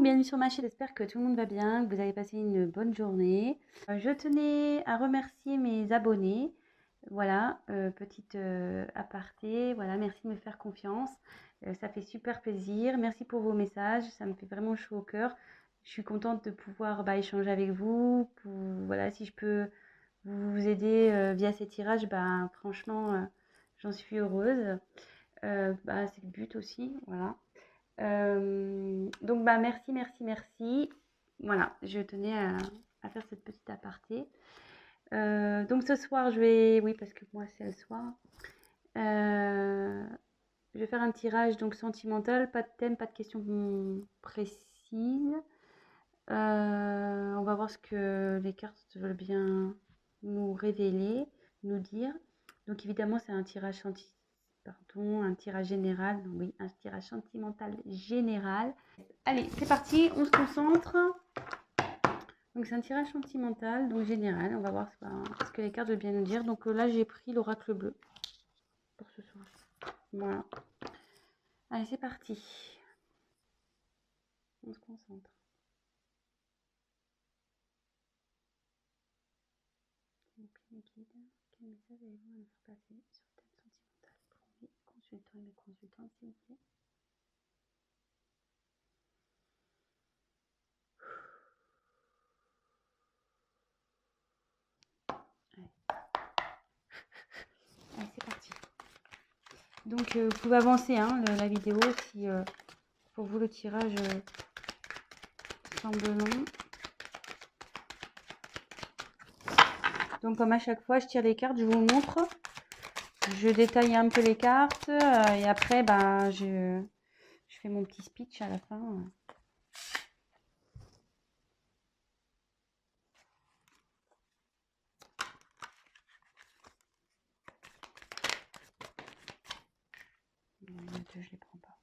bienvenue sur ma chaîne. J'espère que tout le monde va bien, que vous avez passé une bonne journée. Je tenais à remercier mes abonnés. Voilà, petite aparté. Voilà, merci de me faire confiance. Ça fait super plaisir. Merci pour vos messages. Ça me fait vraiment chaud au cœur. Je suis contente de pouvoir échanger avec vous. Voilà, si je peux vous aider via ces tirages, franchement, j'en suis heureuse. C'est le but aussi. Voilà. Donc merci, merci, merci. Voilà, je tenais à faire cette petite aparté. Donc ce soir, oui, parce que moi c'est le soir, je vais faire un tirage donc sentimental, pas de thème, pas de questions précises. On va voir ce que les cartes veulent bien nous révéler, nous dire. Donc évidemment, c'est un tirage un tirage général. Oui, un tirage sentimental général. Allez, c'est parti, on se concentre. Donc c'est un tirage sentimental, donc général. On va voir ce que les cartes veulent bien nous dire. Donc là, j'ai pris l'oracle bleu pour ce soir. Voilà. Allez, c'est parti. On se concentre. Quel message allez-vous nous faire passer sur le thème sentimental pour mes consultants et mes consultantes, s'il vous plaît? Allez, c'est parti. Donc vous pouvez avancer la vidéo si pour vous le tirage semble long. Donc comme à chaque fois je tire les cartes, je vous montre, je détaille un peu les cartes et après je fais mon petit speech à la fin. Je les prends pas.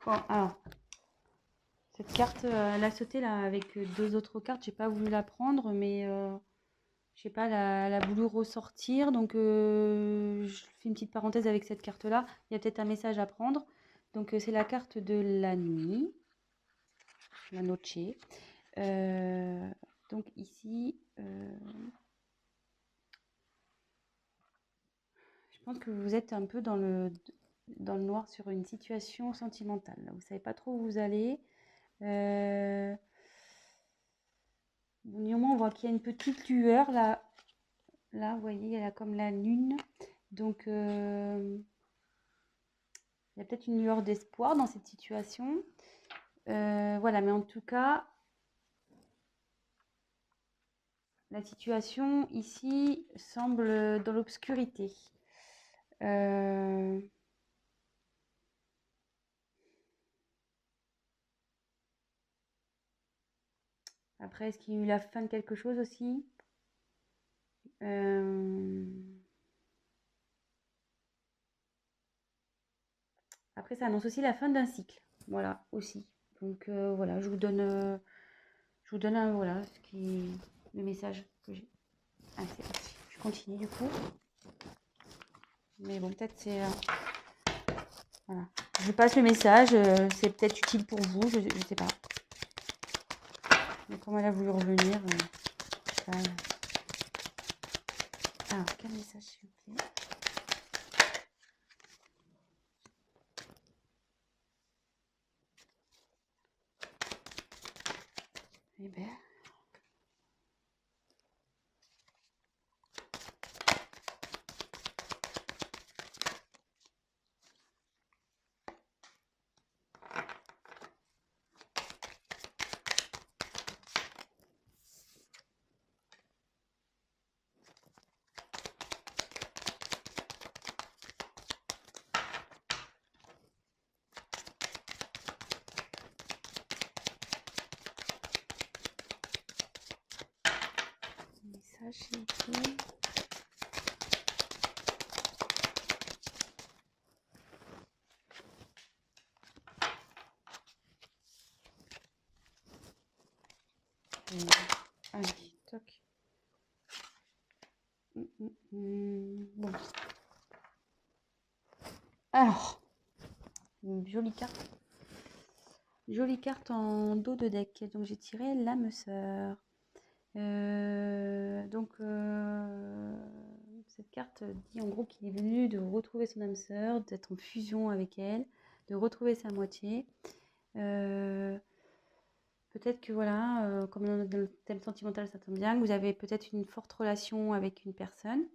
Bon, alors cette carte, elle a sauté là avec deux autres cartes. J'ai pas voulu la prendre, mais je sais pas, elle a voulu ressortir. Donc je fais une petite parenthèse avec cette carte là. Il y a peut-être un message à prendre. Donc c'est la carte de la nuit, la noche. Donc ici, je pense que vous êtes un peu dans le noir sur une situation sentimentale. Là. Vous savez pas trop où vous allez. Néanmoins, on voit qu'il y a une petite lueur là. Là, vous voyez, elle a comme la lune. Donc, il y a peut-être une lueur d'espoir dans cette situation. Voilà, mais en tout cas, la situation ici semble dans l'obscurité. Après, est-ce qu'il y a eu la fin de quelque chose aussi? Après, ça annonce aussi la fin d'un cycle. Voilà, aussi. Donc, voilà, je vous donne voilà, le message que j'ai. Allez, c'est parti. Je continue du coup. Mais bon, peut-être c'est... voilà. Je passe le message. C'est peut-être utile pour vous. Je sais pas. Mais comme elle a voulu revenir... Alors, quel message s'il vous plaît? Eh bien... message s'il vous plaît. Allez, toc. Bon. Alors, une jolie carte. Jolie carte en dos de deck. Donc j'ai tiré l'âme sœur. Cette carte dit en gros qu'il est venu de retrouver son âme sœur, d'être en fusion avec elle, de retrouver sa moitié. Peut-être que voilà, comme dans le thème sentimental, ça tombe bien, que vous avez peut-être une forte relation avec une personne.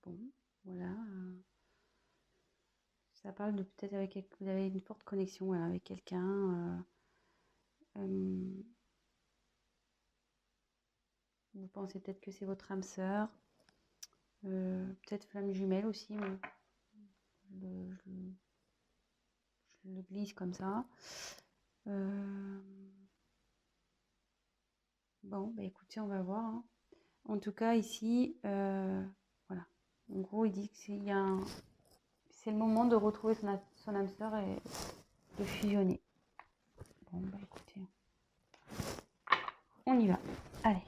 Bon, voilà. Ça parle de peut-être avec vous avez une forte connexion voilà, avec quelqu'un. Vous pensez peut-être que c'est votre âme sœur. Peut-être flamme jumelle aussi. Je le glisse comme ça. Bon, bah écoutez, on va voir. Hein. En tout cas, ici, voilà. En gros, il dit que c'est le moment de retrouver son âme sœur et de fusionner. Bon, bah écoutez, on y va. Allez.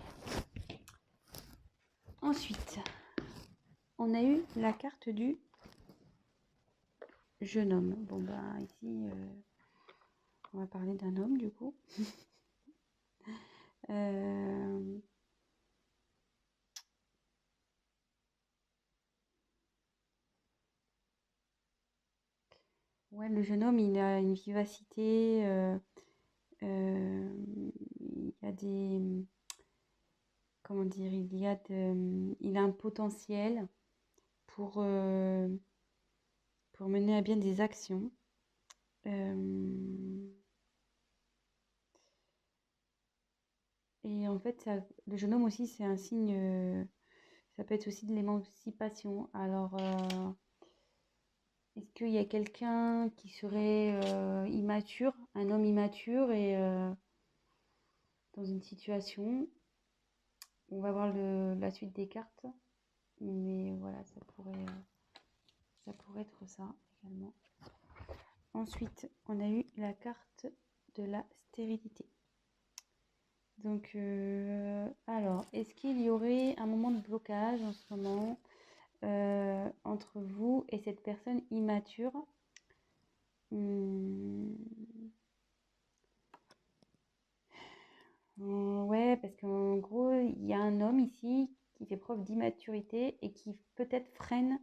Ensuite, on a eu la carte du jeune homme. Bon, bah ici, on va parler d'un homme du coup. Ouais, le jeune homme, il a une vivacité. Il y a des. Comment dire, il a un potentiel pour mener à bien des actions. Et en fait, le jeune homme aussi, c'est un signe, ça peut être aussi de l'émancipation. Alors, est-ce qu'il y a quelqu'un qui serait immature, un homme immature et dans une situation, on va voir la suite des cartes, mais voilà, ça pourrait être ça également. Ensuite, on a eu la carte de la stérilité. Donc, alors, est-ce qu'il y aurait un moment de blocage en ce moment entre vous et cette personne immature? Ouais, parce qu'en gros, il y a un homme ici qui fait preuve d'immaturité et qui peut-être freine,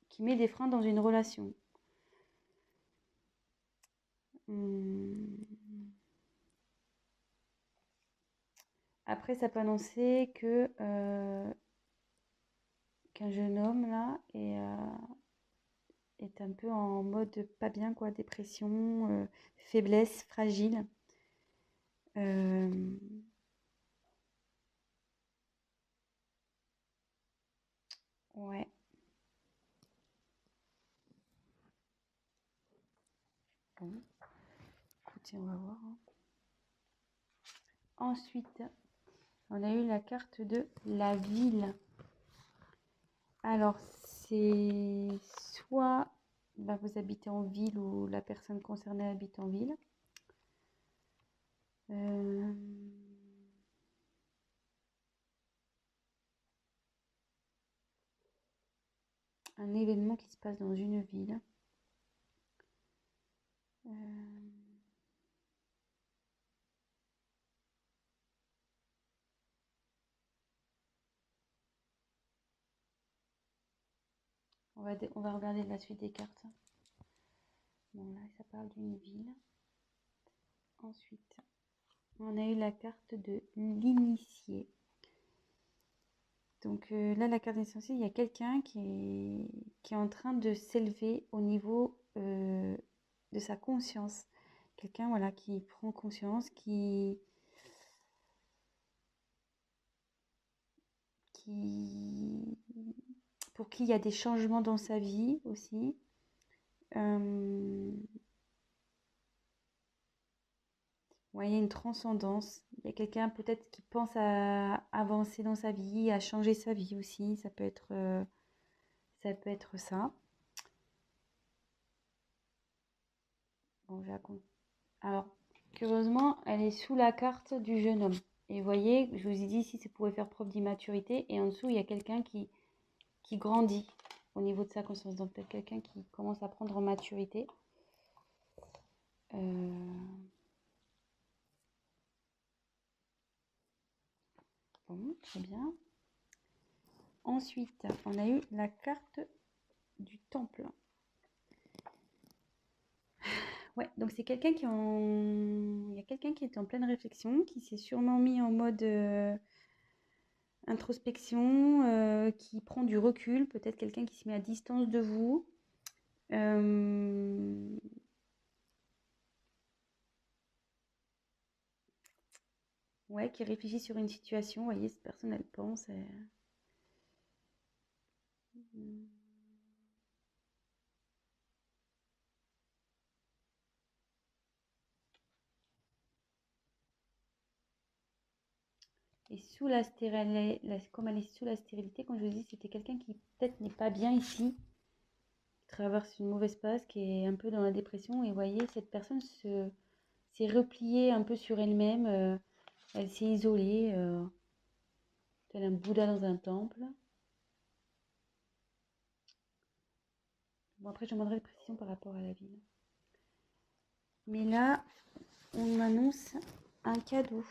qui met des freins dans une relation. Après, ça peut annoncer que qu'un jeune homme là est un peu en mode pas bien, quoi, dépression, faiblesse, fragile. Ouais. Bon. Écoutez, on va voir. Hein. Ensuite, on a eu la carte de la ville. Alors, c'est soit bah, vous habitez en ville ou la personne concernée habite en ville. Un événement qui se passe dans une ville. On va regarder la suite des cartes. Bon, là, ça parle d'une ville. Ensuite, on a eu la carte de l'initié. Donc là, la carte essentielle, il y a quelqu'un qui est en train de s'élever au niveau de sa conscience. Quelqu'un voilà, qui prend conscience, pour qui il y a des changements dans sa vie aussi. Ouais, il y a une transcendance. Il y a quelqu'un peut-être qui pense à avancer dans sa vie, à changer sa vie aussi. Ça peut être ça. Bon, Bon, alors, curieusement, elle est sous la carte du jeune homme. Et vous voyez, je vous ai dit ici, ça pouvait faire preuve d'immaturité. Et en dessous, il y a quelqu'un qui grandit au niveau de sa conscience. Donc, peut-être quelqu'un qui commence à prendre en maturité. Bon, très bien. Ensuite, on a eu la carte du temple. Ouais, donc c'est quelqu'un il y a quelqu'un qui est en pleine réflexion, qui s'est sûrement mis en mode introspection, qui prend du recul, peut-être quelqu'un qui se met à distance de vous. Ouais, qui réfléchit sur une situation. Vous voyez, cette personne, elle pense. Et sous la stérilité, comme elle est sous la stérilité, comme je vous dis, c'était quelqu'un qui peut-être n'est pas bien ici, qui traverse une mauvaise passe, qui est un peu dans la dépression. Et vous voyez, cette personne s'est repliée un peu sur elle-même. Elle s'est isolée, tel un Bouddha dans un temple. Bon, après, je demanderai des précisions par rapport à la ville. Mais là, on m'annonce un cadeau.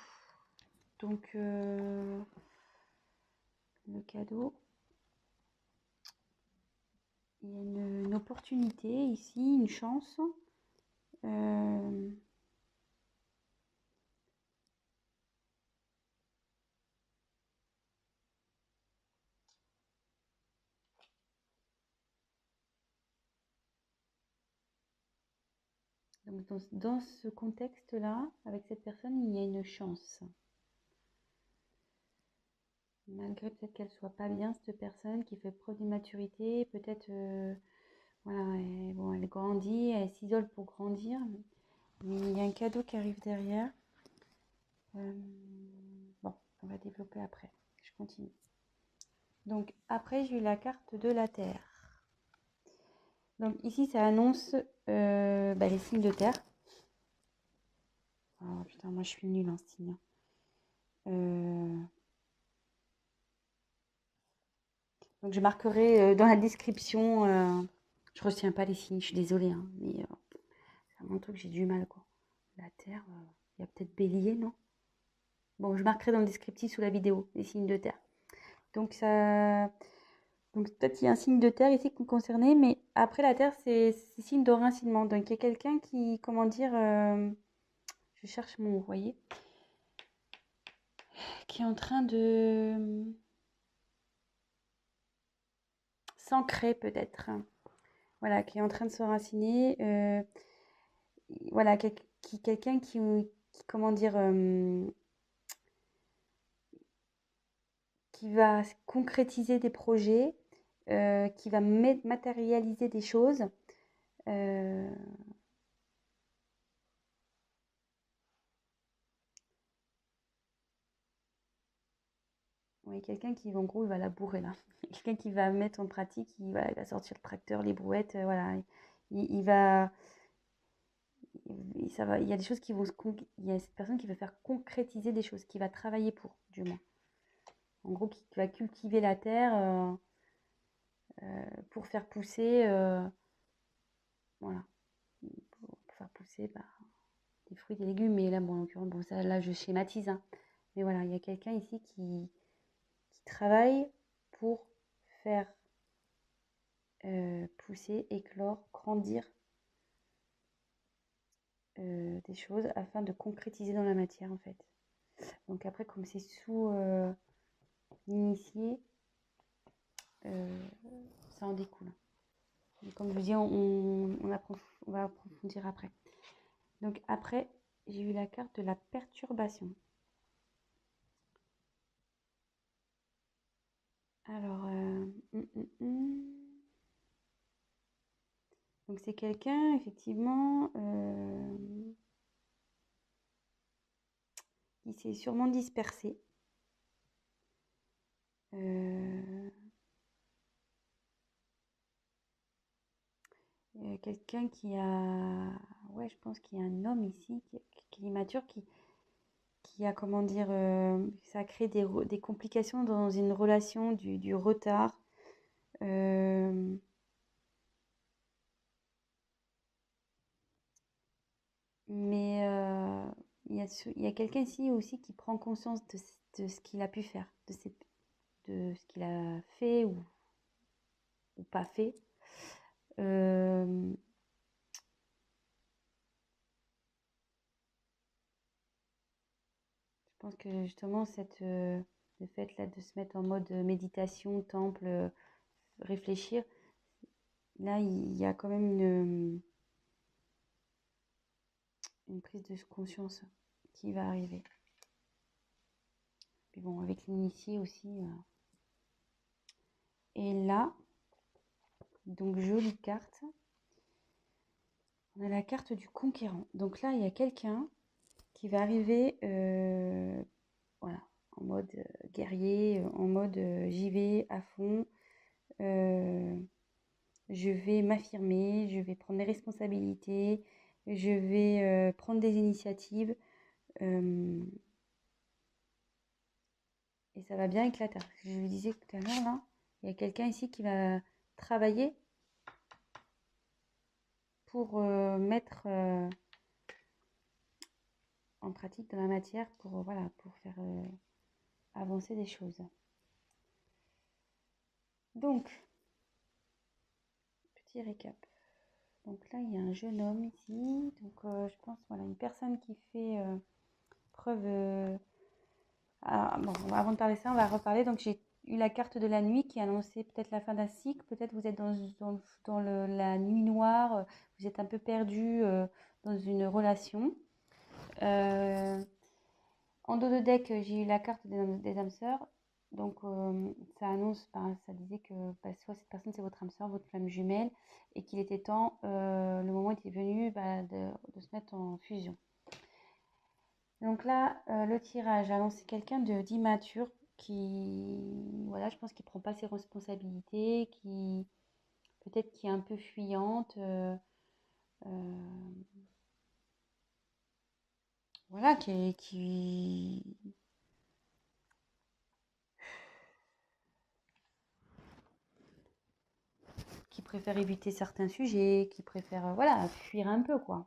Donc, le cadeau, il y a une opportunité ici, une chance. Donc, dans ce contexte-là, avec cette personne, il y a une chance. Malgré peut-être qu'elle soit pas bien, cette personne qui fait preuve d'immaturité, peut-être, voilà, elle grandit, elle s'isole pour grandir. Mais il y a un cadeau qui arrive derrière. Bon, on va développer après. Je continue. Donc après, j'ai eu la carte de la Terre. Donc ici, ça annonce les signes de terre. Oh putain, moi je suis nulle en signe. Donc je marquerai dans la description. Je retiens pas les signes, je suis désolée, hein, mais c'est un truc que j'ai du mal quoi. La Terre, il y a peut-être Bélier, non? Bon, je marquerai dans le descriptif sous la vidéo les signes de terre. Donc ça, donc peut-être il y a un signe de terre ici concerné, mais après la Terre, c'est signe de rincinement. Donc il y a quelqu'un qui, comment dire, je cherche mon mot, vous voyez, qui est en train de s'ancrer peut-être. Voilà, qui est en train de se raciner. Voilà, quelqu'un qui, comment dire, qui va concrétiser des projets, qui va matérialiser des choses. Oui, quelqu'un qui, en gros, il va labourer là. Quelqu'un qui va mettre en pratique, il va sortir le tracteur, les brouettes, voilà. Il va, ça va, il y a des choses qui vont il y a cette personne qui va faire concrétiser des choses, qui va travailler pour, du moins. En gros, qui va cultiver la terre pour faire pousser, voilà, pour faire pousser des fruits, des légumes. Mais là, bon, en l'occurrence, bon, ça, là, je schématise, hein. Mais voilà, il y a quelqu'un ici qui travaille pour faire pousser, éclore, grandir des choses afin de concrétiser dans la matière en fait. Donc après, comme c'est sous l'initié, ça en découle. Et comme je vous dis, on va approfondir après. Donc après, j'ai eu la carte de la perturbation. Alors, donc c'est quelqu'un effectivement qui s'est sûrement dispersé. Quelqu'un qui a, ouais, je pense qu'il y a un homme ici qui est immature, qui a, comment dire, ça a créé des complications dans une relation, du retard. Euh, mais il y a quelqu'un ici aussi qui prend conscience de ce qu'il a pu faire, de ce qu'il a fait ou pas fait. Euh, je pense que justement, le fait là de se mettre en mode méditation, temple, réfléchir, là, il y a quand même une prise de conscience qui va arriver. Puis bon, avec l'initié aussi. Et là, donc jolie carte. On a la carte du conquérant. Donc là, il y a quelqu'un qui va arriver voilà, en mode guerrier, en mode j'y vais à fond, je vais m'affirmer, je vais prendre des responsabilités, je vais prendre des initiatives et ça va bien éclater. Je vous disais tout à l'heure, là, il y a quelqu'un ici qui va travailler pour mettre en pratique de la matière pour, voilà, pour faire avancer des choses. Donc, petit récap. Donc là, il y a un jeune homme ici. Donc, je pense, voilà, une personne qui fait preuve... bon, avant de parler de ça, on va reparler. Donc, j'ai eu la carte de la nuit qui annonçait peut-être la fin d'un cycle. Peut-être vous êtes dans la nuit noire. Vous êtes un peu perdu dans une relation. En dos de deck, j'ai eu la carte des âmes sœurs. Donc, ça annonce, ça disait que soit cette personne c'est votre âme sœur, votre flamme jumelle, et qu'il était temps, le moment était venu de se mettre en fusion. Donc là, le tirage annonce quelqu'un d'immature voilà, je pense qu'il prend pas ses responsabilités, peut-être qui est un peu fuyante, voilà, qui préfère éviter certains sujets, qui préfère voilà, fuir un peu, quoi.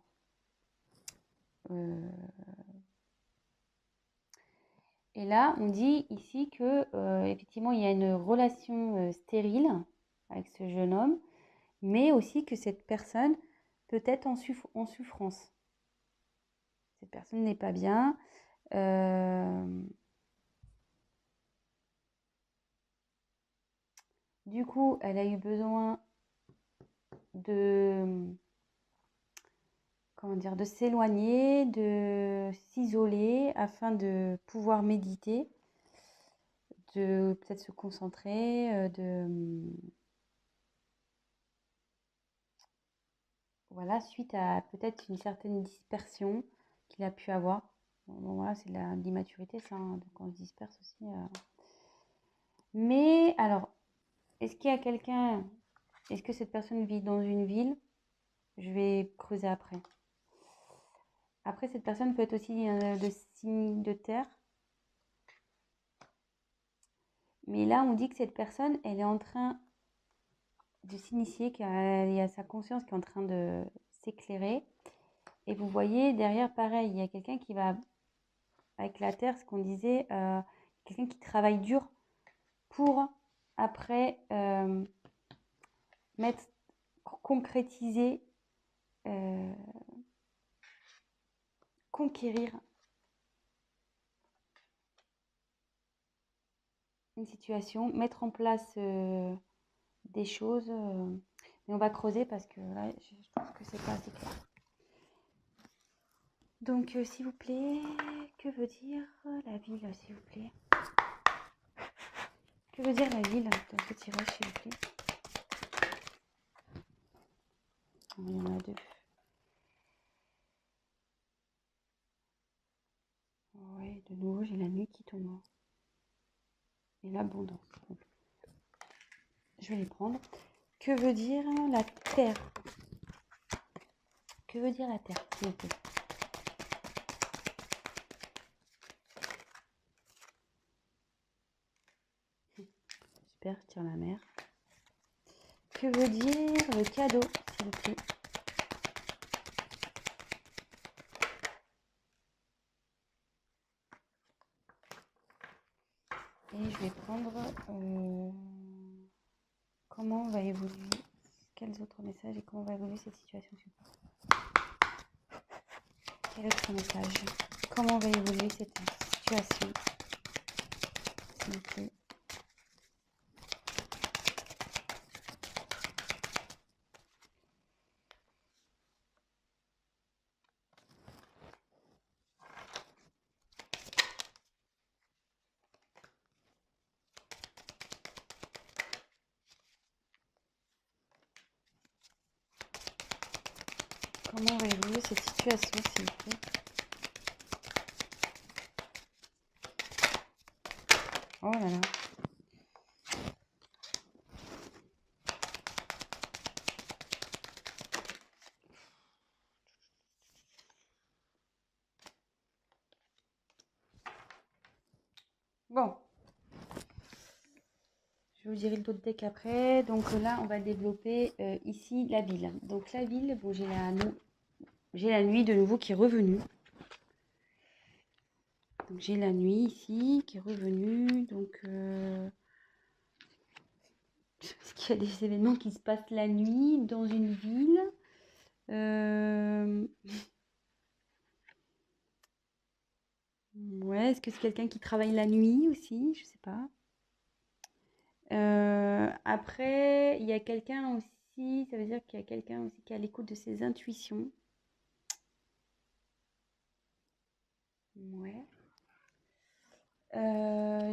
Et là, on dit ici que effectivement, il y a une relation stérile avec ce jeune homme, mais aussi que cette personne peut être en souffrance. Cette personne n'est pas bien. Du coup, elle a eu besoin de, comment dire, de s'éloigner, de s'isoler afin de pouvoir méditer, de peut-être se concentrer, voilà, suite à peut-être une certaine dispersion qu'il a pu avoir. Bon, voilà, c'est de l'immaturité, ça, hein, donc on se disperse aussi. Mais alors, est-ce qu'il y a quelqu'un, est-ce que cette personne vit dans une ville? Je vais creuser après. Après, cette personne peut être aussi de signe de terre. Mais là, on dit que cette personne, elle est en train de s'initier, qu'il y a sa conscience qui est en train de s'éclairer. Et vous voyez, derrière, pareil, il y a quelqu'un qui va, avec la terre, ce qu'on disait, quelqu'un qui travaille dur pour, après, concrétiser, conquérir une situation, mettre en place des choses. Mais on va creuser parce que là, je trouve que c'est pas assez clair. Donc, s'il vous plaît, que veut dire la ville, s'il vous plaît? Que veut dire la ville dans ce tirage, s'il vous plaît? Il y en a deux. Ouais, de nouveau, j'ai la nuit qui tombe. Et l'abondance. Je vais les prendre. Que veut dire la terre? Que veut dire la Terre, s'il vous plaît? Super, je tire la mer. Que veut dire le cadeau, s'il vous plaît? Et je vais prendre comment va évoluer, quels autres messages et comment va évoluer cette situation. Quel autre message? Comment va évoluer cette situation, s'il vous plaît? Comment va évoluer cette situation, s'il vous plaît? Oh là là. Bon, je vous dirai le d'autres deck après. Donc là, on va développer ici la ville. Donc la ville, bon, j'ai la nuit de nouveau qui est revenue. Donc j'ai la nuit ici qui est revenue. Donc est-ce qu'il y a des événements qui se passent la nuit dans une ville? Ouais, est-ce que c'est quelqu'un qui travaille la nuit aussi? Je sais pas. Après, il y a quelqu'un aussi, ça veut dire qu'il y a quelqu'un aussi qui est à l'écoute de ses intuitions. Ouais.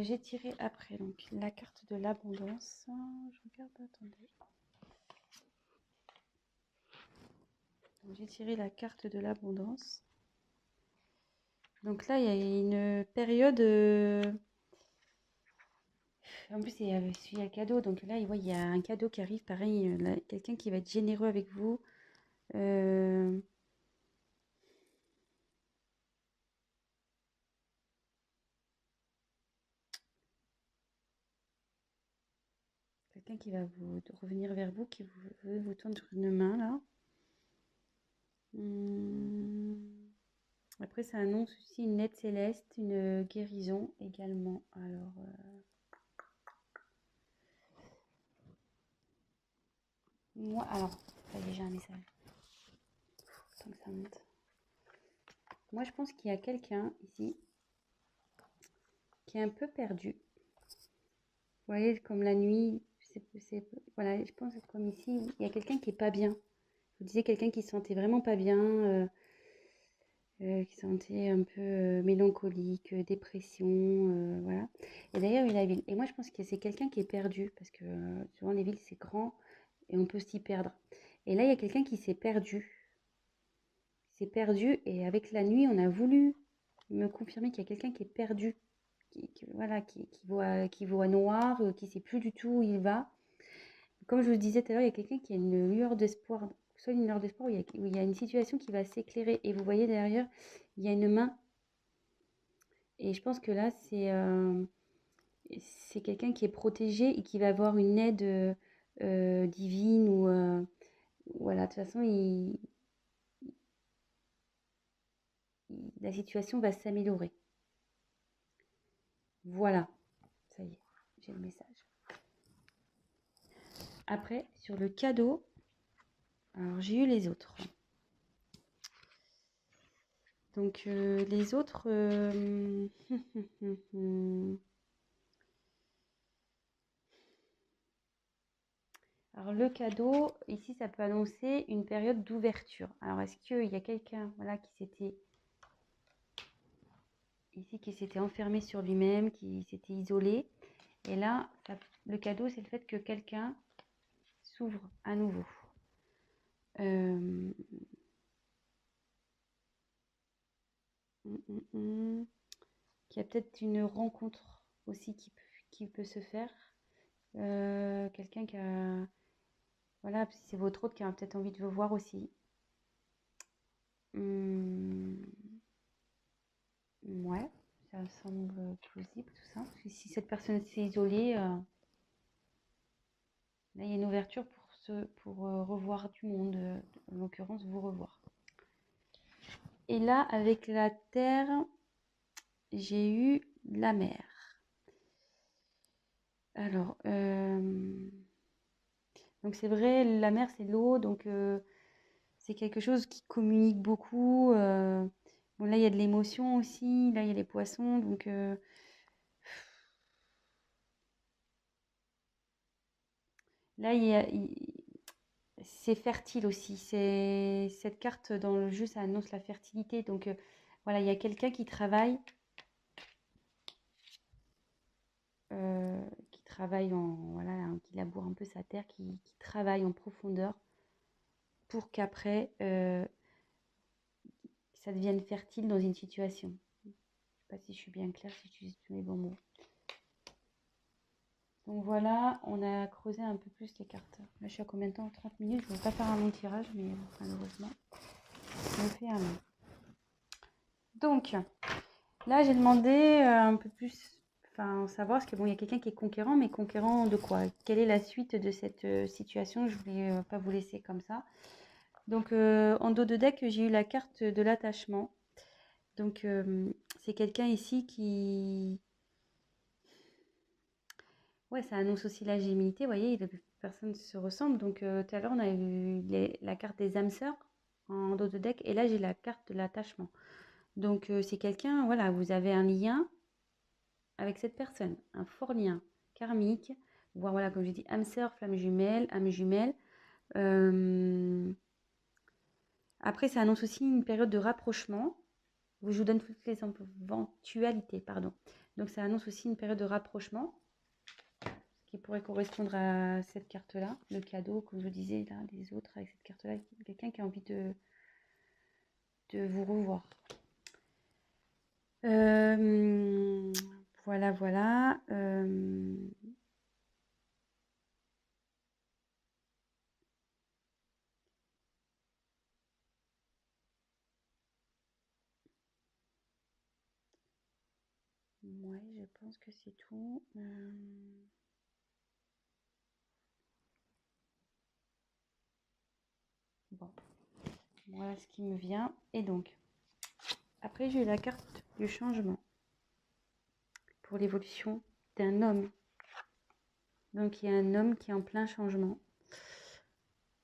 J'ai tiré après donc la carte de l'abondance. Je regarde, attendez. J'ai tiré la carte de l'abondance. Donc là, il y a une période. En plus, il y a un cadeau. Donc là, il y a un cadeau qui arrive. Pareil, quelqu'un qui va être généreux avec vous. Quelqu'un qui va vous revenir vers vous, qui veut vous tendre une main là. Après, ça annonce aussi une aide céleste, une guérison également. Alors, moi, alors, ça y est, j'ai un message. Tant que ça monte. Moi, je pense qu'il y a quelqu'un ici qui est un peu perdu. Vous voyez, comme la nuit, voilà, je pense que comme ici, il y a quelqu'un qui est pas bien. Vous disiez quelqu'un qui se sentait vraiment pas bien, qui se sentait un peu mélancolique, dépression, voilà. Et d'ailleurs, il y a la ville. Et moi, je pense que c'est quelqu'un qui est perdu, parce que souvent les villes, c'est grand et on peut s'y perdre. Et là, il y a quelqu'un qui s'est perdu. Il s'est perdu et avec la nuit, on a voulu me confirmer qu'il y a quelqu'un qui est perdu, voilà, qui voit noir, qui ne sait plus du tout où il va. Comme je vous disais tout à l'heure, il y a quelqu'un qui a une lueur d'espoir, soit une lueur d'espoir où il y a une situation qui va s'éclairer. Et vous voyez derrière, il y a une main. Et je pense que là, c'est quelqu'un qui est protégé et qui va avoir une aide divine ou voilà, de toute façon, la situation va s'améliorer. Voilà, ça y est, j'ai le message. Après, sur le cadeau, alors j'ai eu les autres. Donc les autres, alors le cadeau, ici, ça peut annoncer une période d'ouverture. Alors est-ce qu'il y a quelqu'un, voilà, qui s'était enfermé sur lui-même, qui s'était isolé? Et là, le cadeau, c'est le fait que quelqu'un s'ouvre à nouveau. Qu'il y a peut-être une rencontre aussi qui peut se faire. Quelqu'un qui a... Voilà, c'est votre autre qui a peut-être envie de vous voir aussi. Ouais, ça semble plausible tout ça. Parce que si cette personne s'est isolée, là il y a une ouverture pour revoir du monde, en l'occurrence vous revoir. Et là, avec la terre, j'ai eu la mer. Alors, donc c'est vrai, la mer c'est l'eau, donc c'est quelque chose qui communique beaucoup. Bon, là il y a de l'émotion aussi, là il y a les poissons, donc là c'est fertile aussi. C'est cette carte dans le jeu, ça annonce la fertilité. Donc voilà, il y a quelqu'un qui travaille voilà, hein, qui laboure un peu sa terre, qui travaille en profondeur pour qu'après ça devienne fertile dans une situation. Je ne sais pas si je suis bien claire, si j'utilise tous les bons mots. Donc voilà, on a creusé un peu plus les cartes. Là, je suis à combien de temps? 30 minutes. Je ne vais pas faire un long tirage, mais malheureusement, je me fais un long. Donc, là, j'ai demandé un peu plus, enfin, savoir, parce que bon, il y a quelqu'un qui est conquérant, mais conquérant de quoi? Quelle est la suite de cette situation? Je voulais pas vous laisser comme ça. Donc, en dos de deck, j'ai eu la carte de l'attachement. Donc, c'est quelqu'un ici qui... Ouais, ça annonce aussi la gémilité. Vous voyez, les personnes se ressemblent. Donc, tout à l'heure, on a eu la carte des âmes sœurs en dos de deck. Et là, j'ai la carte de l'attachement. Donc, c'est quelqu'un, voilà, vous avez un lien avec cette personne, un fort lien karmique, voire voilà, comme j'ai dit, âme sœur, flamme jumelle, âme jumelle. Après, ça annonce aussi une période de rapprochement. Je vous donne toutes les éventualités, pardon. Donc, ça annonce aussi une période de rapprochement, ce qui pourrait correspondre à cette carte-là, le cadeau, comme je vous disais, là, des autres avec cette carte-là, quelqu'un qui a envie de vous revoir. Voilà, voilà. Ouais, je pense que c'est tout. Bon, voilà ce qui me vient. Et donc, après, j'ai eu la carte du changement pour l'évolution d'un homme. Donc, il y a un homme qui est en plein changement.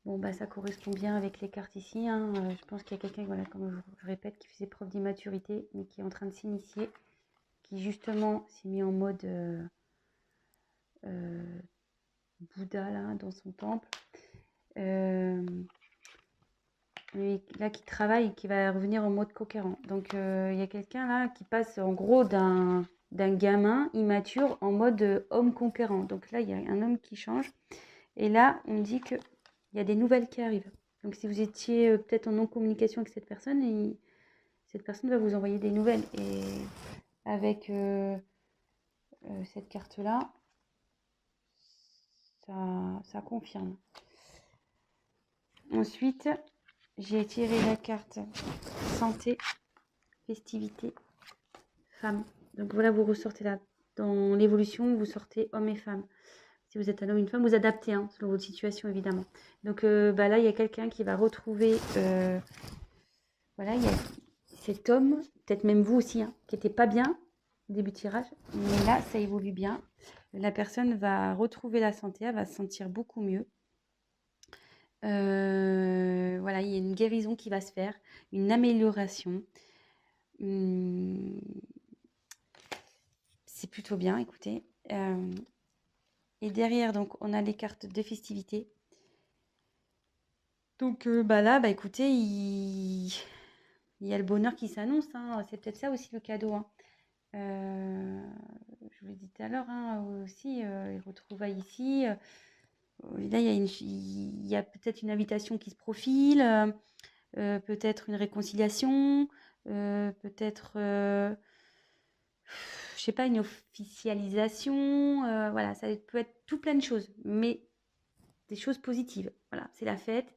Bon, bah, ça correspond bien avec les cartes ici, hein. Je pense qu'il y a quelqu'un, voilà, comme je répète, qui faisait preuve d'immaturité, mais qui est en train de s'initier, qui justement s'est mis en mode Bouddha, là, dans son temple. Mais là, qui travaille et qui va revenir en mode conquérant. Donc, il y a quelqu'un là qui passe en gros d'un gamin immature en mode homme conquérant. Donc là, il y a un homme qui change. Et là, on me dit qu'il y a des nouvelles qui arrivent. Donc, si vous étiez peut-être en non-communication avec cette personne, cette personne va vous envoyer des nouvelles. Et avec cette carte-là, ça confirme. Ensuite, j'ai tiré la carte santé, festivité, femme. Donc voilà, vous ressortez là. Dans l'évolution, vous sortez homme et femme. Si vous êtes un homme ou une femme, vous adaptez, hein, selon votre situation, évidemment. Donc bah là, il y a quelqu'un qui va retrouver... voilà, il y a cet homme, peut-être même vous aussi, hein, qui n'était pas bien au début de tirage. Mais là, ça évolue bien. La personne va retrouver la santé, elle va se sentir beaucoup mieux. Voilà, il y a une guérison qui va se faire, une amélioration. C'est plutôt bien, écoutez. Et derrière, donc, on a les cartes de festivité. Donc, bah là, bah écoutez, il y a le bonheur qui s'annonce, hein. C'est peut-être ça aussi le cadeau, hein. Je vous l'ai dit tout à l'heure, hein, aussi, les retrouvailles ici. Là, il y a peut-être une invitation qui se profile, peut-être une réconciliation, peut-être, je sais pas, une officialisation. Voilà, ça peut être tout plein de choses, mais des choses positives. Voilà, c'est la fête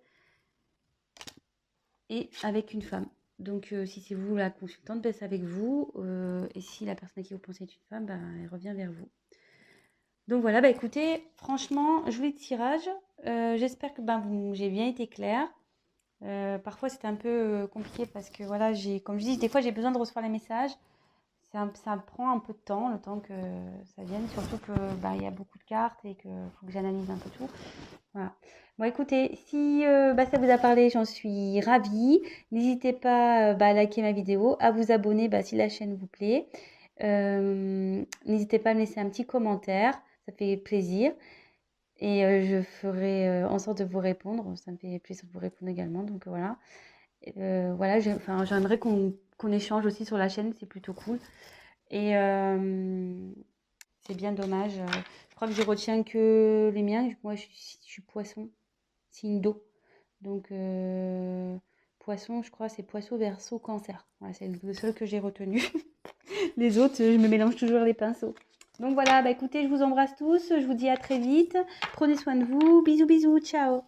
et avec une femme. Donc, si c'est vous la consultante, ben, c'est avec vous. Et si la personne à qui vous pensez est une femme, ben, elle revient vers vous. Donc voilà, bah écoutez, franchement, joli tirage. J'espère que ben, j'ai bien été claire. Parfois, c'était un peu compliqué parce que voilà, comme je dis, des fois, j'ai besoin de recevoir les messages. Ça prend un peu de temps, le temps que ça vienne, surtout que bah, il y a beaucoup de cartes et qu'il faut que j'analyse un peu tout. Voilà. Bon, écoutez, si bah, ça vous a parlé, j'en suis ravie. N'hésitez pas bah, à liker ma vidéo, à vous abonner bah, si la chaîne vous plaît. N'hésitez pas à me laisser un petit commentaire, ça fait plaisir. Et je ferai en sorte de vous répondre. Ça me fait plaisir de vous répondre également. Donc voilà. Voilà, enfin, j'aimerais qu'on échange aussi sur la chaîne, c'est plutôt cool. Et c'est bien dommage. Je crois que je retiens que les miens. Moi, je suis poisson, signe d'eau. Donc, poisson, je crois, c'est poisson, verseau, cancer. Voilà, c'est le seul que j'ai retenu. Les autres, je me mélange toujours les pinceaux. Donc voilà, bah écoutez, je vous embrasse tous. Je vous dis à très vite. Prenez soin de vous. Bisous, bisous. Ciao.